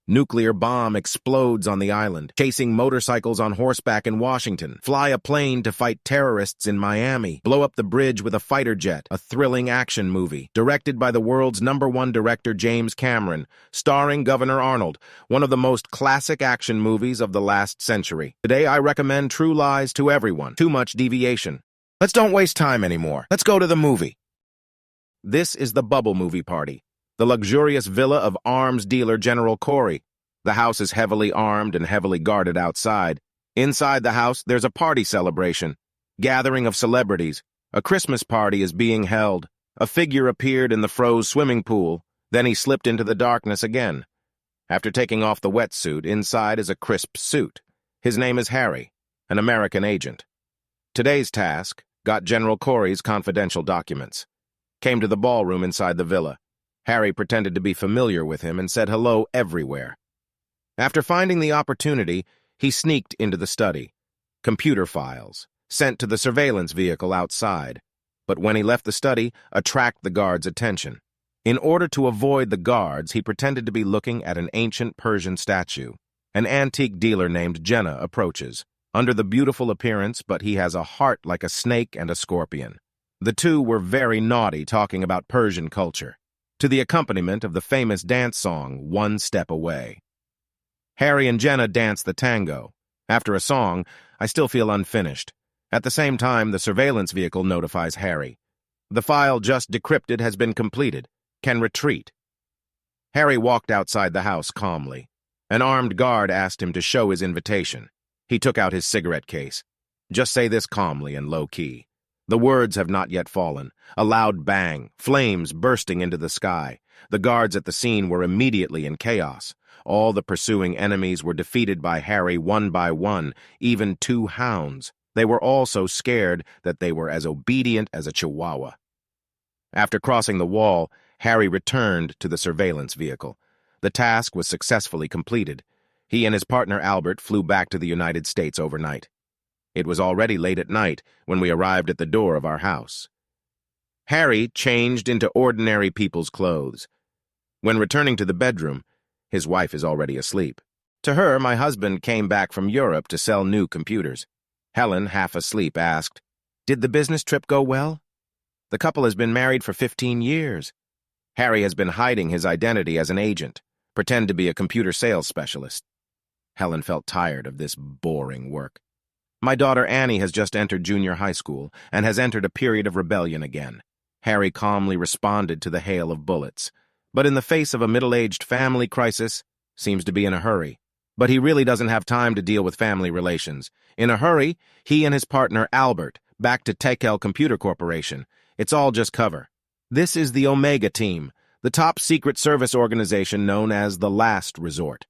Nuclear bomb explodes on the island, chasing motorcycles on horseback in Washington, fly a plane to fight terrorists in Miami, blow up the bridge with a fighter jet, a thrilling action movie, directed by the world's #1 director James Cameron, starring Governor Arnold, one of the most classic action movies of the last century. Today I recommend True Lies to everyone. Too much deviation. Let's don't waste time anymore. Let's go to the movie. This is the Bubble Movie Party, the luxurious villa of arms dealer General Corey. The house is heavily armed and heavily guarded outside. Inside the house, there's a party celebration. Gathering of celebrities. A Christmas party is being held. A figure appeared in the froze swimming pool. Then he slipped into the darkness again. After taking off the wetsuit, inside is a crisp suit. His name is Harry, an American agent. Today's task got General Corey's confidential documents. Came to the ballroom inside the villa. Harry pretended to be familiar with him and said hello everywhere. After finding the opportunity, he sneaked into the study. Computer files, sent to the surveillance vehicle outside. But when he left the study, attracted the guards' attention. In order to avoid the guards, he pretended to be looking at an ancient Persian statue. An antique dealer named Jenna approaches, under the beautiful appearance, but he has a heart like a snake and a scorpion. The two were very naughty, talking about Persian culture, to the accompaniment of the famous dance song, One Step Away. Harry and Jenna dance the tango. After a song, I still feel unfinished. At the same time, the surveillance vehicle notifies Harry. The file just decrypted has been completed. Can retreat. Harry walked outside the house calmly. An armed guard asked him to show his invitation. He took out his cigarette case. Just say this calmly and low-key. The words have not yet fallen. A loud bang, flames bursting into the sky. The guards at the scene were immediately in chaos. All the pursuing enemies were defeated by Harry one by one, even 2 hounds. They were all so scared that they were as obedient as a chihuahua. After crossing the wall, Harry returned to the surveillance vehicle. The task was successfully completed. He and his partner Albert flew back to the United States overnight. It was already late at night when we arrived at the door of our house. Harry changed into ordinary people's clothes. When returning to the bedroom, his wife is already asleep. To her, my husband came back from Europe to sell new computers. Helen, half asleep, asked, "Did the business trip go well?" The couple has been married for 15 years. Harry has been hiding his identity as an agent, pretend to be a computer sales specialist. Helen felt tired of this boring work. My daughter Annie has just entered junior high school and has entered a period of rebellion again. Harry calmly responded to the hail of bullets, but in the face of a middle-aged family crisis, seems to be in a hurry. But he really doesn't have time to deal with family relations. In a hurry, he and his partner Albert, back to Tekel Computer Corporation. It's all just cover. This is the Omega Team, the top secret service organization known as the Last Resort.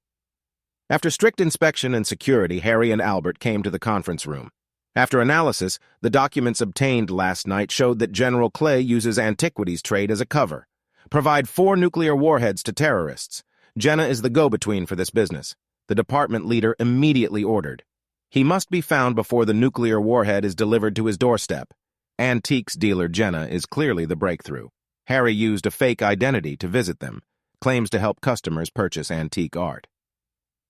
After strict inspection and security, Harry and Albert came to the conference room. After analysis, the documents obtained last night showed that General Clay uses antiquities trade as a cover. Provide 4 nuclear warheads to terrorists. Jenna is the go-between for this business. The department leader immediately ordered. He must be found before the nuclear warhead is delivered to his doorstep. Antiques dealer Jenna is clearly the breakthrough. Harry used a fake identity to visit them, claims to help customers purchase antique art.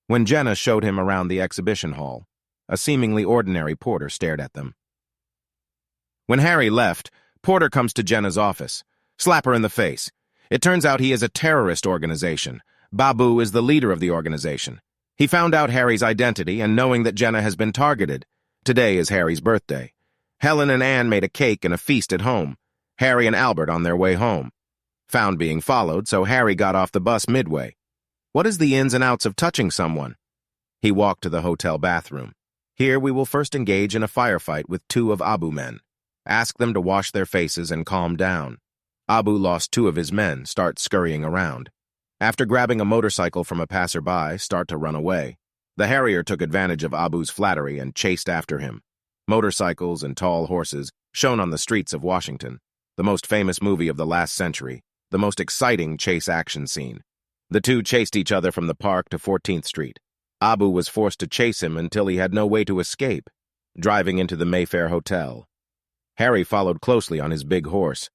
When Jenna showed him around the exhibition hall, a seemingly ordinary porter stared at them. When Harry left, Porter comes to Jenna's office. Slap her in the face. It turns out he is a terrorist organization. Babu is the leader of the organization. He found out Harry's identity and knowing that Jenna has been targeted. Today is Harry's birthday. Helen and Anne made a cake and a feast at home. Harry and Albert on their way home. Found being followed, so Harry got off the bus midway. What is the ins and outs of touching someone? He walked to the hotel bathroom. Here we will first engage in a firefight with 2 of Abu men. Ask them to wash their faces and calm down. Abu lost 2 of his men, start scurrying around. After grabbing a motorcycle from a passerby, start to run away. The Harrier took advantage of Abu's flattery and chased after him. Motorcycles and tall horses, shown on the streets of Washington. The most famous movie of the last century, the most exciting chase action scene. The two chased each other from the park to 14th Street. Abu was forced to chase him until he had no way to escape, driving into the Mayfair Hotel. Harry followed closely on his big horse.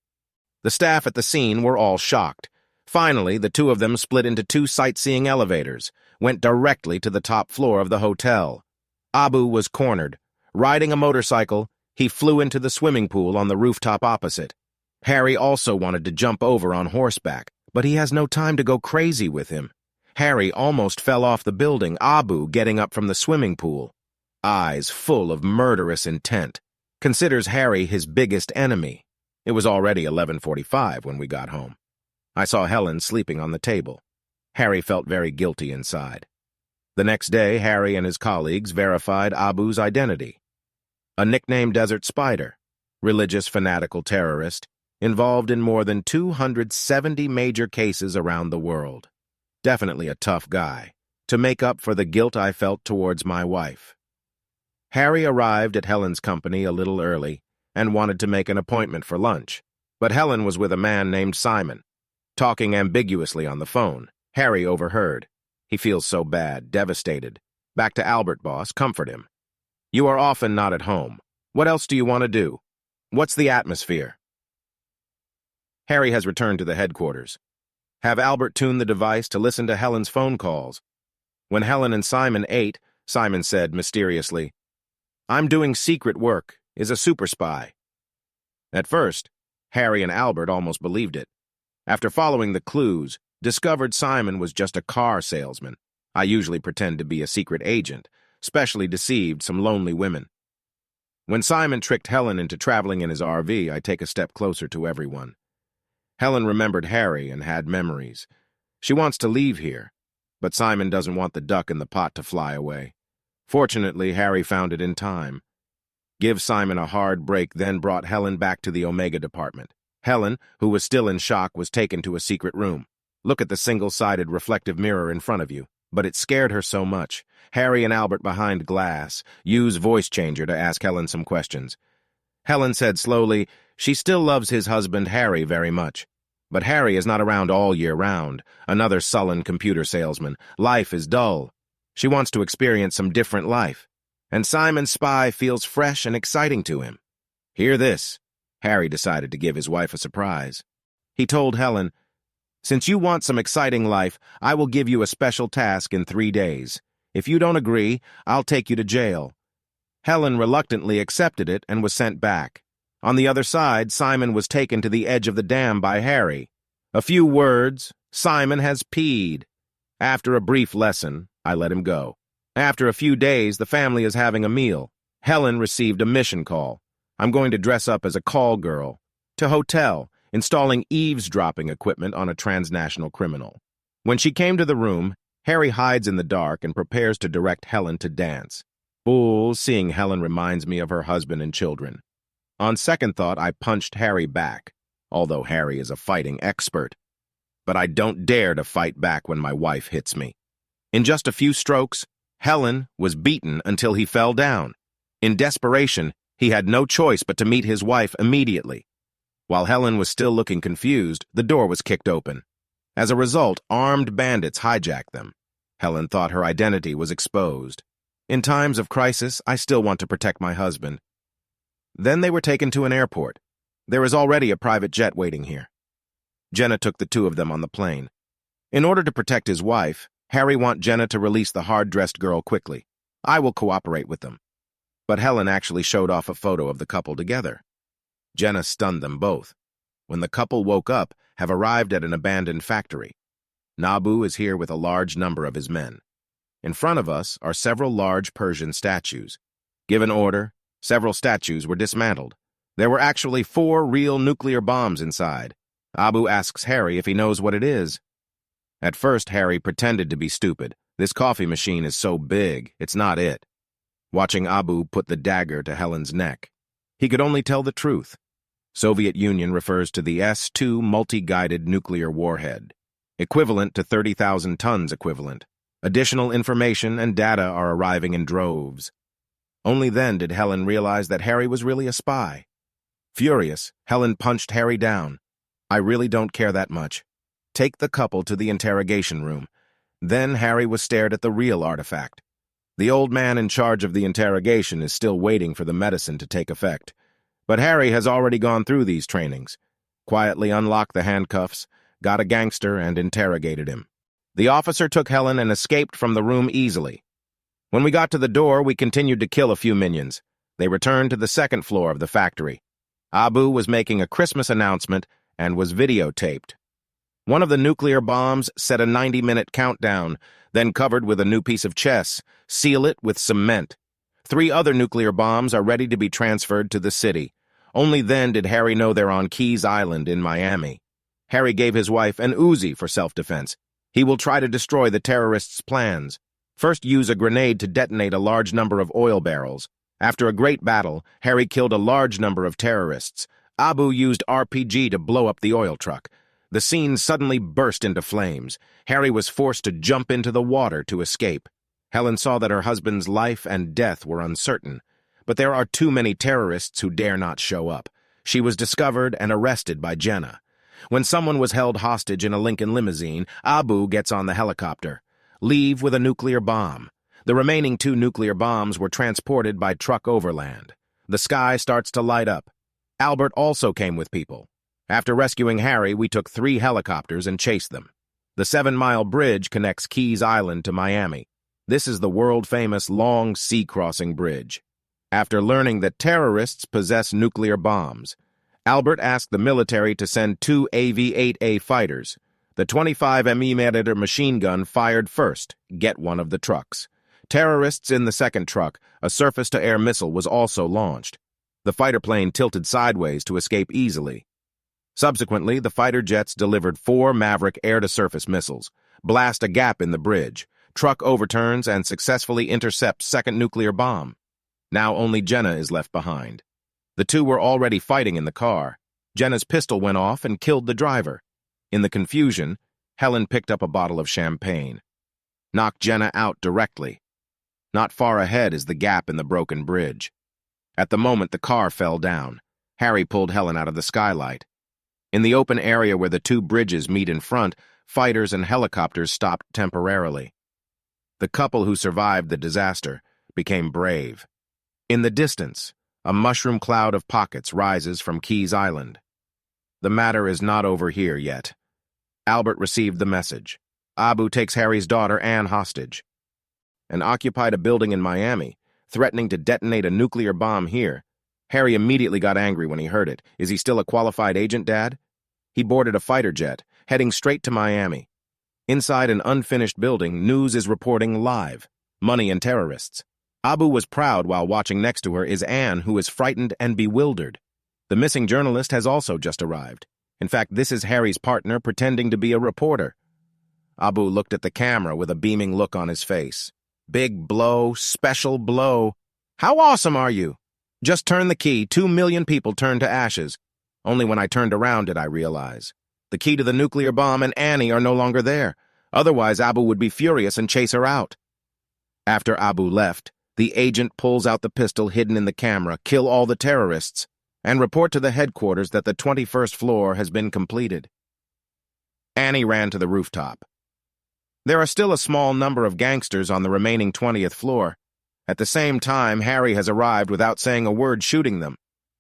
The staff at the scene were all shocked. Finally, the two of them split into two sightseeing elevators, went directly to the top floor of the hotel. Abu was cornered. Riding a motorcycle, he flew into the swimming pool on the rooftop opposite. Harry also wanted to jump over on horseback, but he has no time to go crazy with him. Harry almost fell off the building, Abu getting up from the swimming pool. Eyes full of murderous intent. Considers Harry his biggest enemy. It was already 11:45 when we got home. I saw Helen sleeping on the table. Harry felt very guilty inside. The next day, Harry and his colleagues verified Abu's identity. A nicknamed Desert Spider, religious fanatical terrorist, involved in more than 270 major cases around the world. Definitely a tough guy, to make up for the guilt I felt towards my wife. Harry arrived at Helen's company a little early and wanted to make an appointment for lunch, but Helen was with a man named Simon. Talking ambiguously on the phone, Harry overheard. He feels so bad, devastated. Back to Albert, boss, comfort him. You are often not at home. What else do you want to do? What's the atmosphere? Harry has returned to the headquarters. Have Albert tune the device to listen to Helen's phone calls. When Helen and Simon ate, Simon said mysteriously, "I'm doing secret work, is a super spy." At first, Harry and Albert almost believed it. After following the clues, discovered Simon was just a car salesman. I usually pretend to be a secret agent, specially deceived some lonely women. When Simon tricked Helen into traveling in his RV, I take a step closer to everyone. Helen remembered Harry and had memories. She wants to leave here, but Simon doesn't want the duck in the pot to fly away. Fortunately, Harry found it in time. Give Simon a hard break, then brought Helen back to the Omega department. Helen, who was still in shock, was taken to a secret room. Look at the single-sided reflective mirror in front of you. But it scared her so much. Harry and Albert behind glass. Use voice changer to ask Helen some questions. Helen said slowly, she still loves his husband Harry very much. But Harry is not around all year round. Another sullen computer salesman. Life is dull. She wants to experience some different life. And Simon's spy feels fresh and exciting to him. Hear this. Harry decided to give his wife a surprise. He told Helen, "Since you want some exciting life, I will give you a special task in 3 days. If you don't agree, I'll take you to jail." Helen reluctantly accepted it and was sent back. On the other side, Simon was taken to the edge of the dam by Harry. A few words, Simon has peed. After a brief lesson, I let him go. After a few days, the family is having a meal. Helen received a mission call. I'm going to dress up as a call girl. To hotel, installing eavesdropping equipment on a transnational criminal. When she came to the room, Harry hides in the dark and prepares to direct Helen to dance. Seeing Helen reminds me of her husband and children. On second thought, I punched Harry back, although Harry is a fighting expert. But I don't dare to fight back when my wife hits me. In just a few strokes, Helen was beaten until he fell down. In desperation, he had no choice but to meet his wife immediately. While Helen was still looking confused, the door was kicked open. As a result, armed bandits hijacked them. Helen thought her identity was exposed. In times of crisis, I still want to protect my husband. Then they were taken to an airport. There is already a private jet waiting here. Jenna took the two of them on the plane. In order to protect his wife, Harry wants Jenna to release the hard-dressed girl quickly. I will cooperate with them. But Helen actually showed off a photo of the couple together. Jenna stunned them both. When the couple woke up, have arrived at an abandoned factory. Nabu is here with a large number of his men. In front of us are several large Persian statues. Given order, several statues were dismantled. There were actually 4 real nuclear bombs inside. Abu asks Harry if he knows what it is. At first, Harry pretended to be stupid. This coffee machine is so big, it's not it. Watching Abu put the dagger to Helen's neck. He could only tell the truth. Soviet Union refers to the S-2 multi-guided nuclear warhead, equivalent to 30,000 tons equivalent. Additional information and data are arriving in droves. Only then did Helen realize that Harry was really a spy. Furious, Helen punched Harry down. I really don't care that much. Take the couple to the interrogation room. Then Harry was stared at the real artifact. The old man in charge of the interrogation is still waiting for the medicine to take effect. But Harry has already gone through these trainings. Quietly unlock the handcuffs, got a gangster, and interrogated him. The officer took Helen and escaped from the room easily. When we got to the door, we continued to kill a few minions. They returned to the second floor of the factory. Abu was making a Christmas announcement and was videotaped. One of the nuclear bombs set a 90-minute countdown, then covered with a new piece of chess, seal it with cement. 3 other nuclear bombs are ready to be transferred to the city. Only then did Harry know they're on Keys Island in Miami. Harry gave his wife an Uzi for self-defense. He will try to destroy the terrorists' plans. First, use a grenade to detonate a large number of oil barrels. After a great battle, Harry killed a large number of terrorists. Abu used RPG to blow up the oil truck. The scene suddenly burst into flames. Harry was forced to jump into the water to escape. Helen saw that her husband's life and death were uncertain. But there are too many terrorists who dare not show up. She was discovered and arrested by Jenna. When someone was held hostage in a Lincoln limousine, Abu gets on the helicopter. Leave with a nuclear bomb. The remaining 2 nuclear bombs were transported by truck overland. The sky starts to light up. Albert also came with people. After rescuing Harry, we took 3 helicopters and chased them. The 7-mile bridge connects Keys Island to Miami. This is the world-famous long sea-crossing bridge. After learning that terrorists possess nuclear bombs, Albert asked the military to send 2 AV-8A fighters. The 25 mm machine gun fired first, get one of the trucks. Terrorists in the second truck, a surface-to-air missile was also launched. The fighter plane tilted sideways to escape easily. Subsequently, the fighter jets delivered 4 Maverick air-to-surface missiles, blast a gap in the bridge, truck overturns, and successfully intercept second nuclear bomb. Now only Jenna is left behind. The 2 were already fighting in the car. Jenna's pistol went off and killed the driver. In the confusion, Helen picked up a bottle of champagne. Knocked Jenna out directly. Not far ahead is the gap in the broken bridge. At the moment, the car fell down. Harry pulled Helen out of the skylight. In the open area where the 2 bridges meet in front, fighters and helicopters stopped temporarily. The couple who survived the disaster became brave. In the distance, a mushroom cloud of pockets rises from Keys Island. The matter is not over here yet. Albert received the message. Abu takes Harry's daughter Anne hostage and occupied a building in Miami, threatening to detonate a nuclear bomb here. Harry immediately got angry when he heard it. Is he still a qualified agent, Dad? He boarded a fighter jet, heading straight to Miami. Inside an unfinished building, news is reporting live. Money and terrorists. Abu was proud while watching next to her is Anne, who is frightened and bewildered. The missing journalist has also just arrived. In fact, this is Harry's partner pretending to be a reporter. Abu looked at the camera with a beaming look on his face. Big blow, special blow. How awesome are you? Just turn the key, 2 million people turned to ashes. Only when I turned around did I realize. The key to the nuclear bomb and Annie are no longer there. Otherwise, Abu would be furious and chase her out. After Abu left, the agent pulls out the pistol hidden in the camera, kill all the terrorists, and report to the headquarters that the 21st floor has been completed. Annie ran to the rooftop. There are still a small number of gangsters on the remaining 20th floor. At the same time, Harry has arrived without saying a word, shooting them.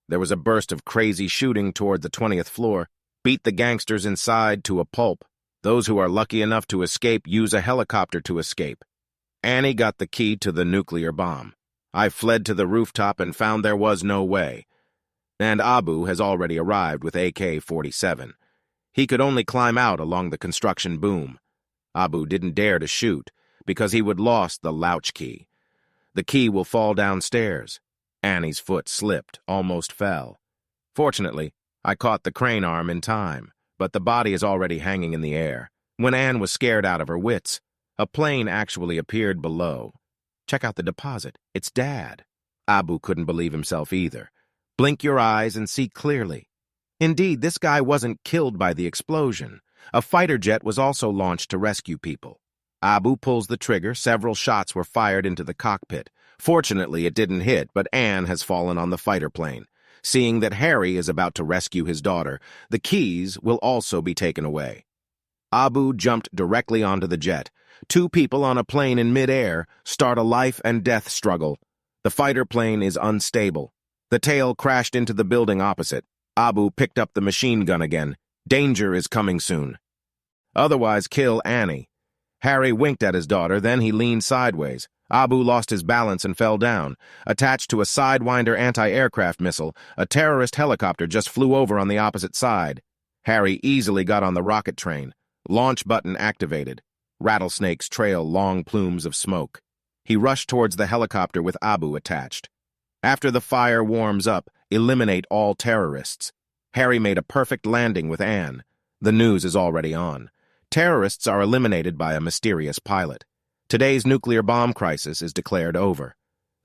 There was a burst of crazy shooting toward the 20th floor, beat the gangsters inside to a pulp. Those who are lucky enough to escape use a helicopter to escape. Annie got the key to the nuclear bomb. I fled to the rooftop and found there was no way. And Abu has already arrived with AK-47. He could only climb out along the construction boom. Abu didn't dare to shoot, because he would lost the latch key. The key will fall downstairs. Annie's foot slipped, almost fell. Fortunately, I caught the crane arm in time, but the body is already hanging in the air. When Anne was scared out of her wits, a plane actually appeared below. Check out the deposit. It's Dad. Abu couldn't believe himself either. Blink your eyes and see clearly. Indeed, this guy wasn't killed by the explosion. A fighter jet was also launched to rescue people. Abu pulls the trigger. Several shots were fired into the cockpit. Fortunately, it didn't hit, but Anne has fallen on the fighter plane. Seeing that Harry is about to rescue his daughter, the keys will also be taken away. Abu jumped directly onto the jet. 2 people on a plane in midair start a life-and-death struggle. The fighter plane is unstable. The tail crashed into the building opposite. Abu picked up the machine gun again. Danger is coming soon. Otherwise, kill Annie. Harry winked at his daughter, then he leaned sideways. Abu lost his balance and fell down. Attached to a Sidewinder anti-aircraft missile, a terrorist helicopter just flew over on the opposite side. Harry easily got on the rocket train. Launch button activated. Rattlesnakes trail long plumes of smoke. He rushed towards the helicopter with Abu attached. After the fire warms up, eliminate all terrorists. Harry made a perfect landing with Anne. The news is already on. Terrorists are eliminated by a mysterious pilot. Today's nuclear bomb crisis is declared over.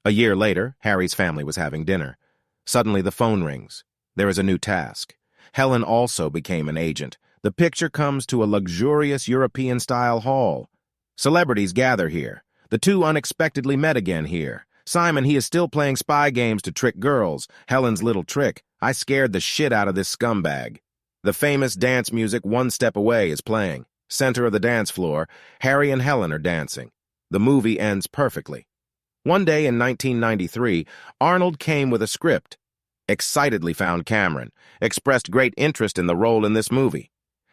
A year later, Harry's family was having dinner. Suddenly the phone rings. There is a new task. Helen also became an agent. The picture comes to a luxurious European-style hall. Celebrities gather here. The two unexpectedly met again here. Simon, he is still playing spy games to trick girls. Helen's little trick. I scared the shit out of this scumbag. The famous dance music One Step Away is playing. Center of the dance floor, Harry and Helen are dancing. The movie ends perfectly. One day in 1993, Arnold came with a script. Excitedly found Cameron, expressed great interest in the role in this movie.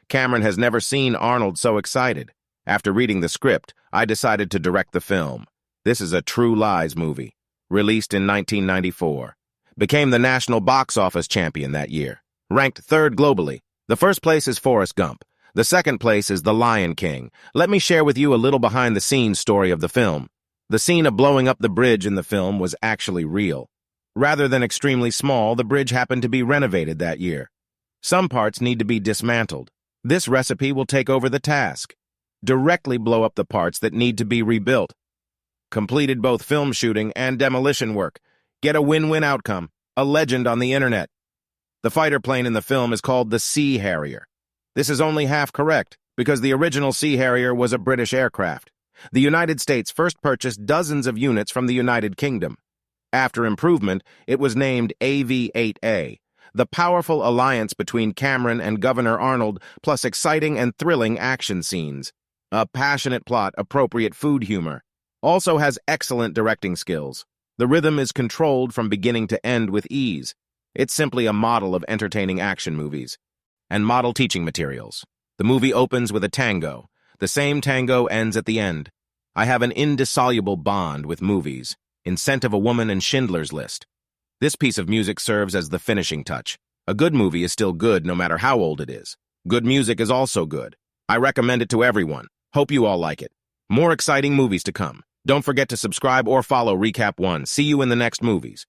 Cameron has never seen Arnold so excited. After reading the script, I decided to direct the film. This is a True Lies movie, released in 1994. Became the national box office champion that year. Ranked third globally. The first place is Forrest Gump. The second place is The Lion King. Let me share with you a little behind-the-scenes story of the film. The scene of blowing up the bridge in the film was actually real. Rather than extremely small, the bridge happened to be renovated that year. Some parts need to be dismantled. This recipe will take over the task. Directly blow up the parts that need to be rebuilt. Completed both film shooting and demolition work. Get a win-win outcome. A legend on the internet. The fighter plane in the film is called the Sea Harrier. This is only half correct, because the original Sea Harrier was a British aircraft. The United States first purchased dozens of units from the United Kingdom. After improvement, it was named AV-8A, the powerful alliance between Cameron and Governor Arnold, plus exciting and thrilling action scenes. A passionate plot, appropriate food humor. Also has excellent directing skills. The rhythm is controlled from beginning to end with ease. It's simply a model of entertaining action movies. And model teaching materials. The movie opens with a tango. The same tango ends at the end. I have an indissoluble bond with movies. In Scent of a Woman and Schindler's List. This piece of music serves as the finishing touch. A good movie is still good no matter how old it is. Good music is also good. I recommend it to everyone. Hope you all like it. More exciting movies to come. Don't forget to subscribe or follow Recap 1. See you in the next movies.